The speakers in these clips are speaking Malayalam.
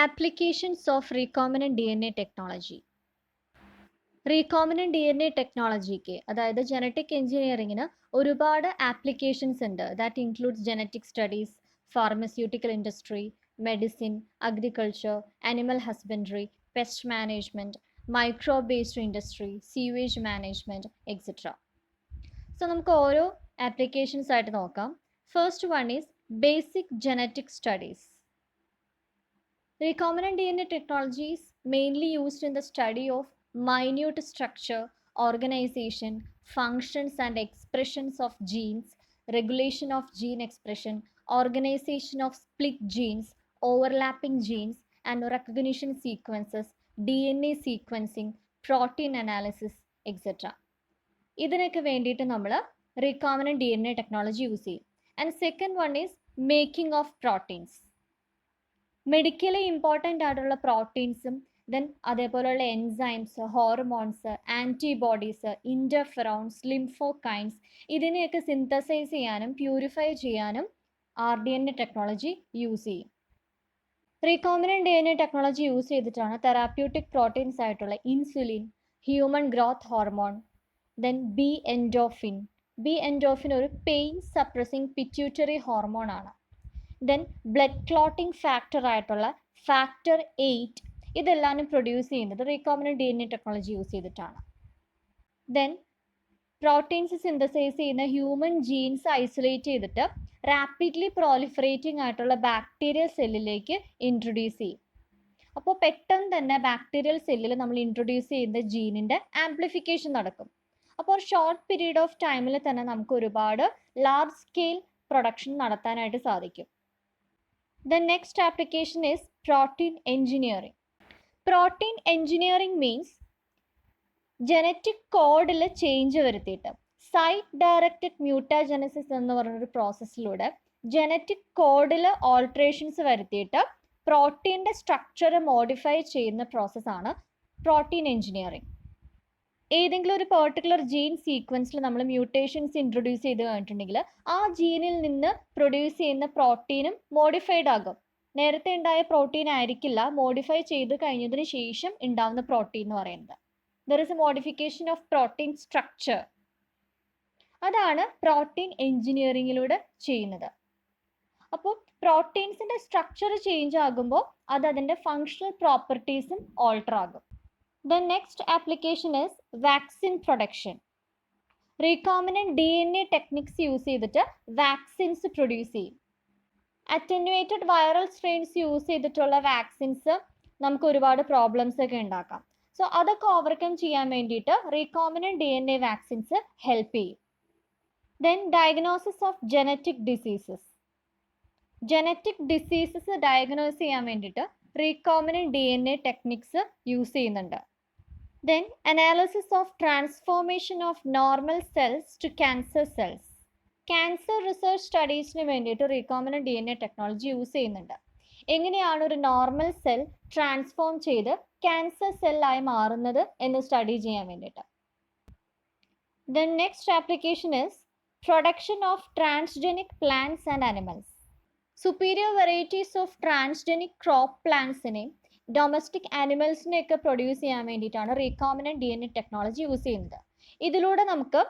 Applications of recombinant DNA technology. Recombinant DNA ടെക്നോളജിക്ക് അതായത് ജനറ്റിക് എഞ്ചിനീയറിങ്ങിന് ഒരുപാട് ആപ്ലിക്കേഷൻസ് ഉണ്ട്. That includes genetic studies, pharmaceutical industry, medicine, agriculture, animal husbandry, pest management, micro based industry, sewage management etcetera. So നമുക്ക് ഓരോ ആപ്ലിക്കേഷൻസ് ആയിട്ട് നോക്കാം. First one is basic genetic studies. Recombinant DNA technology is mainly used in the study of minute structure, organization, functions and expressions of genes, regulation of gene expression, organization of split genes, overlapping genes and recognition sequences, DNA sequencing, protein analysis, etc. ഇതിനൊക്കെ വേണ്ടിയിട്ട് നമ്മൾ recombinant DNA technology യൂസ് ചെയ്യും. And second one is making of proteins. Medically important ആയിട്ടുള്ള പ്രോട്ടീൻസും ദെൻ അതേപോലെയുള്ള എൻസൈംസ്, ഹോർമോൺസ്, ആൻറ്റിബോഡീസ്, ഇൻ്റർഫെറോൺസ്, ലിംഫോകൈൻസ് ഇതിനെയൊക്കെ സിന്തസൈസ് ചെയ്യാനും പ്യൂരിഫൈ ചെയ്യാനും RDNA ടെക്നോളജി യൂസ് ചെയ്യും. റീകോമിനന്റ് DNA ടെക്നോളജി യൂസ് ചെയ്തിട്ടാണ് തെറാപ്യൂട്ടിക് പ്രോട്ടീൻസ് ആയിട്ടുള്ള insulin, human growth hormone, then B endorphin ഒരു പെയിൻ സപ്രസിങ് പിറ്റ്യൂട്ടറി ഹോർമോൺ ആണ്. ദെൻ ബ്ലഡ് ക്ലോട്ടിംഗ് ഫാക്ടർ ആയിട്ടുള്ള ഫാക്ടർ 8 ഇതെല്ലാം പ്രൊഡ്യൂസ് ചെയ്യുന്നത് റീകോമിനന്റ് DNA ടെക്നോളജി യൂസ് ചെയ്തിട്ടാണ്. ദെൻ പ്രോട്ടീൻസ് സിന്തസൈസ് ചെയ്യുന്ന ഹ്യൂമൻ ജീൻസ് ഐസൊലേറ്റ് ചെയ്തിട്ട് റാപ്പിഡ്ലി പ്രോലിഫറേറ്റിംഗ് ആയിട്ടുള്ള ബാക്ടീരിയൽ സെല്ലിലേക്ക് ഇൻട്രൊഡ്യൂസ് ചെയ്യും. അപ്പോൾ പെട്ടെന്ന് തന്നെ ബാക്ടീരിയൽ സെല്ലിൽ നമ്മൾ ഇൻട്രൊഡ്യൂസ് ചെയ്യുന്ന ജീനിൻ്റെ ആംപ്ലിഫിക്കേഷൻ നടക്കും. അപ്പോൾ ഷോർട്ട് പീരീഡ് ഓഫ് ടൈമിൽ തന്നെ നമുക്ക് ഒരുപാട് ലാർജ് സ്കെയിൽ പ്രൊഡക്ഷൻ നടത്താനായിട്ട് സാധിക്കും. The next application is protein engineering. Protein engineering means genetic കോഡിൽ ചേഞ്ച് വരുത്തിയിട്ട് സൈറ്റ് ഡയറക്റ്റഡ് മ്യൂട്ടാജനസിസ് എന്ന് പറഞ്ഞൊരു പ്രോസസ്സിലൂടെ ജനറ്റിക് കോഡിൽ ഓൾട്രേഷൻസ് വരുത്തിയിട്ട് പ്രോട്ടീൻ്റെ സ്ട്രക്ചർ മോഡിഫൈ ചെയ്യുന്ന പ്രോസസ്സാണ് പ്രോട്ടീൻ എഞ്ചിനീയറിംഗ്. ഏതെങ്കിലും ഒരു പെർട്ടിക്കുലർ ജീൻ സീക്വൻസിൽ നമ്മൾ മ്യൂട്ടേഷൻസ് ഇൻട്രൊഡ്യൂസ് ചെയ്ത് കഴിഞ്ഞിട്ടുണ്ടെങ്കിൽ ആ ജീനിൽ നിന്ന് പ്രൊഡ്യൂസ് ചെയ്യുന്ന പ്രോട്ടീനും മോഡിഫൈഡ് ആകും. നേരത്തെ ഉണ്ടായ പ്രോട്ടീൻ ആയിരിക്കില്ല മോഡിഫൈ ചെയ്ത് കഴിഞ്ഞതിന് ശേഷം ഉണ്ടാവുന്ന പ്രോട്ടീൻ എന്ന് പറയുന്നത്. There is A modification of protein structure. അതാണ് പ്രോട്ടീൻ എഞ്ചിനീയറിങ്ങിലൂടെ ചെയ്യുന്നത്. അപ്പോൾ പ്രോട്ടീൻസിൻ്റെ സ്ട്രക്ചർ ചേഞ്ച് ആകുമ്പോൾ അത് അതിൻ്റെ ഫങ്ഷണൽ പ്രോപ്പർട്ടീസും ഓൾട്ടർ ആകും. The next application is vaccine production. Recombinant DNA techniques use ചെയ്തിട്ട് വാക്സിൻസ് പ്രൊഡ്യൂസ് ചെയ്യും. അറ്റന്യൂവേറ്റഡ് വൈറൽ സ്ട്രെയിൻസ് യൂസ് ചെയ്തിട്ടുള്ള വാക്സിൻസ് നമുക്ക് ഒരുപാട് പ്രോബ്ലംസ് ഒക്കെ ഉണ്ടാക്കാം. സോ അതൊക്കെ ഓവർകം ചെയ്യാൻ വേണ്ടിയിട്ട് റീകോമിനന്റ് DNA വാക്സിൻസ് ഹെൽപ്പ് ചെയ്യും. Then diagnosis of genetic diseases. Genetic diseases diagnose ചെയ്യാൻ വേണ്ടിയിട്ട് റീകോമിനന്റ് DNA ടെക്നിക്സ് യൂസ് ചെയ്യുന്നുണ്ട്. Then analysis of transformation of normal cells to cancer cells. Cancer research സ്റ്റഡീസിന് വേണ്ടിയിട്ട് റീകോമിനന്റ് DNA ടെക്നോളജി യൂസ് ചെയ്യുന്നുണ്ട്. എങ്ങനെയാണ് ഒരു നോർമൽ സെൽ ട്രാൻസ്ഫോം ചെയ്ത് ക്യാൻസർ സെല്ലായി മാറുന്നത് എന്ന് സ്റ്റഡി ചെയ്യാൻ വേണ്ടിയിട്ട്. Then next application is production of transgenic plants and animals. Superior varieties of transgenic crop plantsനെ ഡൊമസ്റ്റിക് ആനിമൽസിനെയൊക്കെ പ്രൊഡ്യൂസ് ചെയ്യാൻ വേണ്ടിയിട്ടാണ് റീകോമിനന്റ് DNA ടെക്നോളജി യൂസ് ചെയ്യുന്നത്. ഇതിലൂടെ നമുക്ക്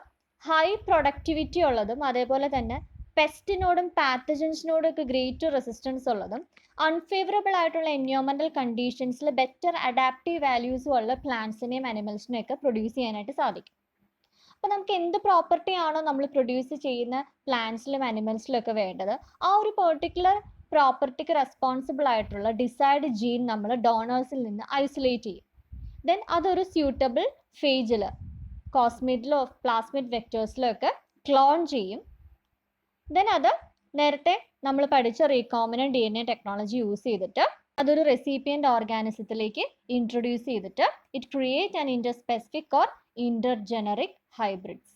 ഹൈ പ്രൊഡക്ടിവിറ്റി ഉള്ളതും അതേപോലെ തന്നെ പെസ്റ്റിനോടും പാത്തജൻസിനോടും ഒക്കെ ഗ്രേറ്റ് റെസിസ്റ്റൻസ് ഉള്ളതും അൺഫേവറബിൾ ആയിട്ടുള്ള എൻവയോൺമെൻറ്റൽ കണ്ടീഷൻസിൽ ബെറ്റർ അഡാപ്റ്റീവ് വാല്യൂസും ഉള്ള പ്ലാന്റ്സിനെയും അനിമൽസിനെയും ഒക്കെ പ്രൊഡ്യൂസ് ചെയ്യാനായിട്ട് സാധിക്കും. അപ്പോൾ നമുക്ക് എന്ത് പ്രോപ്പർട്ടി ആണോ നമ്മൾ പ്രൊഡ്യൂസ് ചെയ്യുന്ന പ്ലാന്റ്സിലും അനിമൽസിലും ഒക്കെ വേണ്ടത് ആ ഒരു പെർട്ടിക്കുലർ പ്രോപ്പർട്ടിക്ക് റെസ്പോൺസിബിൾ ആയിട്ടുള്ള ഡിസൈഡ് ജീൻ നമ്മൾ ഡോണേഴ്സിൽ നിന്ന് ഐസൊലേറ്റ് ചെയ്യും. ദെൻ അതൊരു സ്യൂട്ടബിൾ ഫേജിൽ കോസ്മിഡിലോ പ്ലാസ്മിഡ് വെക്ടേഴ്സിലോ ഒക്കെ ക്ലോൺ ചെയ്യും. ദെൻ അത് നേരത്തെ നമ്മൾ പഠിച്ച റീകോമിനന്റ് DNA ടെക്നോളജി യൂസ് ചെയ്തിട്ട് അതൊരു റെസിപ്പിയൻ്റ് ഓർഗാനിസത്തിലേക്ക് ഇൻട്രൊഡ്യൂസ് ചെയ്തിട്ട് it create an interspecific or intergeneric hybrids.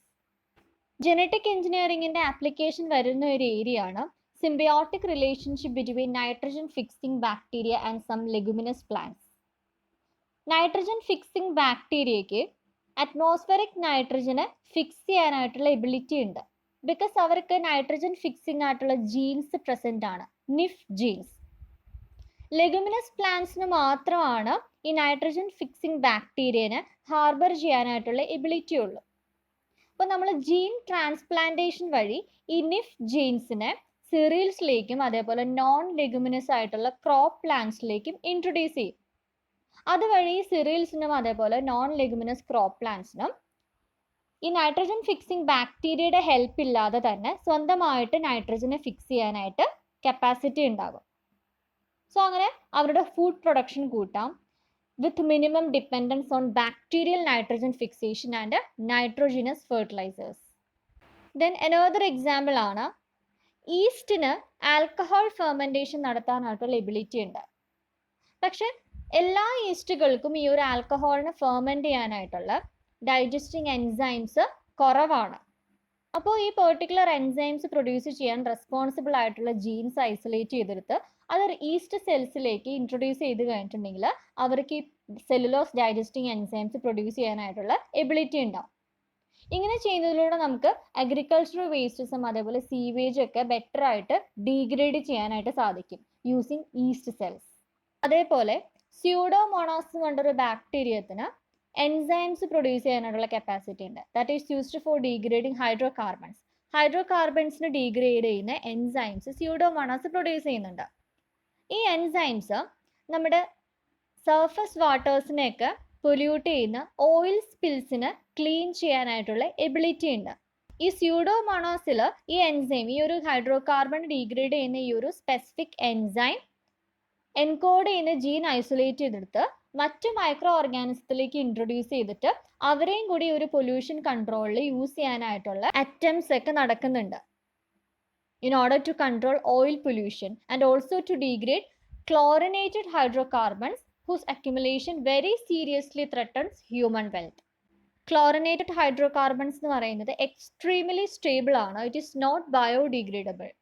Genetic എഞ്ചിനീയറിംഗിൻ്റെ ആപ്ലിക്കേഷൻ വരുന്ന ഒരു ഏരിയ ആണ് symbiotic relationship between nitrogen fixing bacteria and some leguminous plants. Nitrogen fixing bacteriയയ്ക്ക് അറ്റ്മോസ്ഫറിക് നൈട്രജനെ ഫിക്സ് ചെയ്യാനായിട്ടുള്ള എബിലിറ്റി ഉണ്ട്. ബിക്കോസ് അവർക്ക് നൈട്രജൻ ഫിക്സിംഗ് ആയിട്ടുള്ള ജീൻസ് പ്രസൻ്റ് ആണ്, നിഫ് ജീൻസ്. ലെഗുമിനസ് പ്ലാന്റ്സിന് മാത്രമാണ് ഈ നൈട്രജൻ ഫിക്സിംഗ് ബാക്ടീരിയനെ ഹാർബർ ചെയ്യാനായിട്ടുള്ള എബിലിറ്റി ഉള്ളൂ. അപ്പോൾ നമ്മൾ ജീൻ ട്രാൻസ്പ്ലാന്റേഷൻ വഴി ഈ നിഫ് ജീൻസിനെ സിറിയൽസിലേക്കും അതേപോലെ നോൺ ലെഗുമിനസ് ആയിട്ടുള്ള ക്രോപ്പ് പ്ലാന്റ്സിലേക്കും ഇൻട്രൊഡ്യൂസ് ചെയ്യും. അതുവഴി സിറിയൽസിനും അതേപോലെ നോൺ ലെഗുമിനസ് ക്രോപ്പ് പ്ലാന്റ്സിനും ഈ നൈട്രജൻ ഫിക്സിംഗ് ബാക്ടീരിയയുടെ ഹെൽപ്പ് ഇല്ലാതെ തന്നെ സ്വന്തമായിട്ട് നൈട്രജനെ ഫിക്സ് ചെയ്യാനായിട്ട് കപ്പാസിറ്റി ഉണ്ടാകും. സോ അങ്ങനെ അവരുടെ ഫുഡ് പ്രൊഡക്ഷൻ കൂട്ടാം with minimum dependence on bacterial nitrogen fixation and nitrogenous fertilisers. Then another example ആണ് ഈസ്റ്റിന് ആൽക്കഹോൾ ഫെർമെൻറ്റേഷൻ നടത്താനായിട്ടുള്ള എബിലിറ്റി ഉണ്ട്. പക്ഷെ എല്ലാ ഈസ്റ്റുകൾക്കും ഈ ഒരു ആൽക്കഹോളിനെ ഫെർമെൻറ്റ് ചെയ്യാനായിട്ടുള്ള ഡൈജസ്റ്റിംഗ് എൻസൈംസ് കുറവാണ്. അപ്പോൾ ഈ പെർട്ടിക്കുലർ എൻസൈംസ് പ്രൊഡ്യൂസ് ചെയ്യാൻ റെസ്പോൺസിബിൾ ആയിട്ടുള്ള ജീൻസ് ഐസൊലേറ്റ് ചെയ്തെടുത്ത് അത് ഈസ്റ്റ് സെൽസിലേക്ക് ഇൻട്രൊഡ്യൂസ് ചെയ്ത് കഴിഞ്ഞിട്ടുണ്ടെങ്കിൽ അവർക്ക് ഈ സെല്ലുലോസ് ഡൈജസ്റ്റിംഗ് എൻസൈംസ് പ്രൊഡ്യൂസ് ചെയ്യാനായിട്ടുള്ള എബിലിറ്റി ഉണ്ടാവും. ഇങ്ങനെ ചെയ്യുന്നതിലൂടെ നമുക്ക് അഗ്രികൾച്ചറൽ വേസ്റ്റസും അതേപോലെ സീവേജ് ഒക്കെ ബെറ്റർ ആയിട്ട് ഡീഗ്രേഡ് ചെയ്യാനായിട്ട് സാധിക്കും യൂസിങ് ഈസ്റ്റ് സെൽസ്. അതേപോലെ സ്യൂഡോമോണാസ് കൊണ്ടൊരു ബാക്ടീരിയത്തിന് എൻസൈംസ് പ്രൊഡ്യൂസ് ചെയ്യാനായിട്ടുള്ള കപ്പാസിറ്റി ഉണ്ട്. That is used for degrading hydrocarbons. ഹൈഡ്രോകാർബൺസിന് ഡീഗ്രേഡ് ചെയ്യുന്ന എൻസൈംസ് സ്യൂഡോമോണാസ് പ്രൊഡ്യൂസ് ചെയ്യുന്നുണ്ട്. ഈ എൻസൈംസ് നമ്മുടെ സർഫസ് വാട്ടേഴ്സിനെയൊക്കെ പൊല്യൂട്ട് ചെയ്യുന്ന ഓയിൽ സ്പിൽസിന് ക്ലീൻ ചെയ്യാനായിട്ടുള്ള എബിലിറ്റി ഉണ്ട്. ഈ സ്യൂഡോമോണാസിൽ ഈ എൻസൈം, ഈ ഒരു ഹൈഡ്രോകാർബൺ ഡീഗ്രേഡ് ചെയ്യുന്ന ഈ ഒരു സ്പെസിഫിക് എൻസൈം എൻകോഡ് ചെയ്യുന്ന ജീൻ ഐസൊലേറ്റ് ചെയ്തെടുത്ത് മറ്റു മൈക്രോ ഓർഗാനിസത്തിലേക്ക് ഇൻട്രൊഡ്യൂസ് ചെയ്തിട്ട് അവരെയും കൂടി ഒരു പൊല്യൂഷൻ കൺട്രോളിൽ യൂസ് ചെയ്യാനായിട്ടുള്ള അറ്റംപ്റ്റ്സ് ഒക്കെ നടക്കുന്നുണ്ട് in order to control oil pollution and also to degrade chlorinated hydrocarbons whose accumulation very seriously threatens human wealth. Chlorinated hydrocarbons എന്ന് പറയുന്നത് extremely stable ആണ്. It is not biodegradable.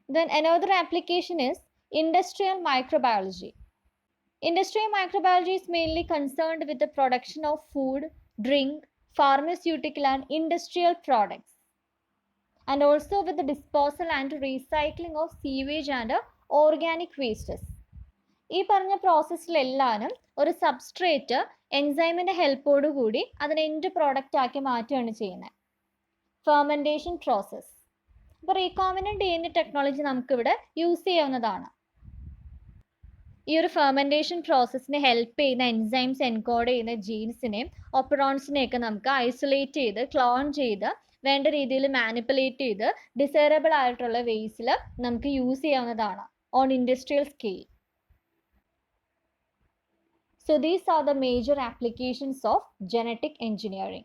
Then another application is industrial microbiology. Industrial microbiology is mainly concerned with the production of food, drink, pharmaceutical and industrial products, and also with the disposal and recycling of sewage and organic wastes. ഈ പറഞ്ഞ പ്രോസസ്സിലെല്ലാനും ഒരു സബ്സ്ട്രേറ്റ് എൻസൈമിൻ്റെ ഹെൽപ്പോട് കൂടി അതിനെ എൻഡ് പ്രോഡക്റ്റ് ആക്കി മാറ്റുകയാണ് ചെയ്യുന്നത്. Fermentation process. അപ്പോൾ റീകോമിനൻ്റ് DNA ടെക്നോളജി നമുക്കിവിടെ യൂസ് ചെയ്യാവുന്നതാണ്. ഈ ഒരു ഫെർമെൻറ്റേഷൻ പ്രോസസ്സിനെ ഹെൽപ്പ് ചെയ്യുന്ന എൻസൈംസ് എൻകോഡ് ചെയ്യുന്ന ജീൻസിനെയും ഒപ്പറോൺസിനെയൊക്കെ നമുക്ക് ഐസൊലേറ്റ് ചെയ്ത് ക്ലോൺ ചെയ്ത് വേണ്ട രീതിയിൽ മാനിപ്പുലേറ്റ് ചെയ്ത് ഡിസൈറബിൾ ആയിട്ടുള്ള വേസിൽ നമുക്ക് യൂസ് ചെയ്യാവുന്നതാണ് on industrial scale. So these are the major applications of genetic engineering.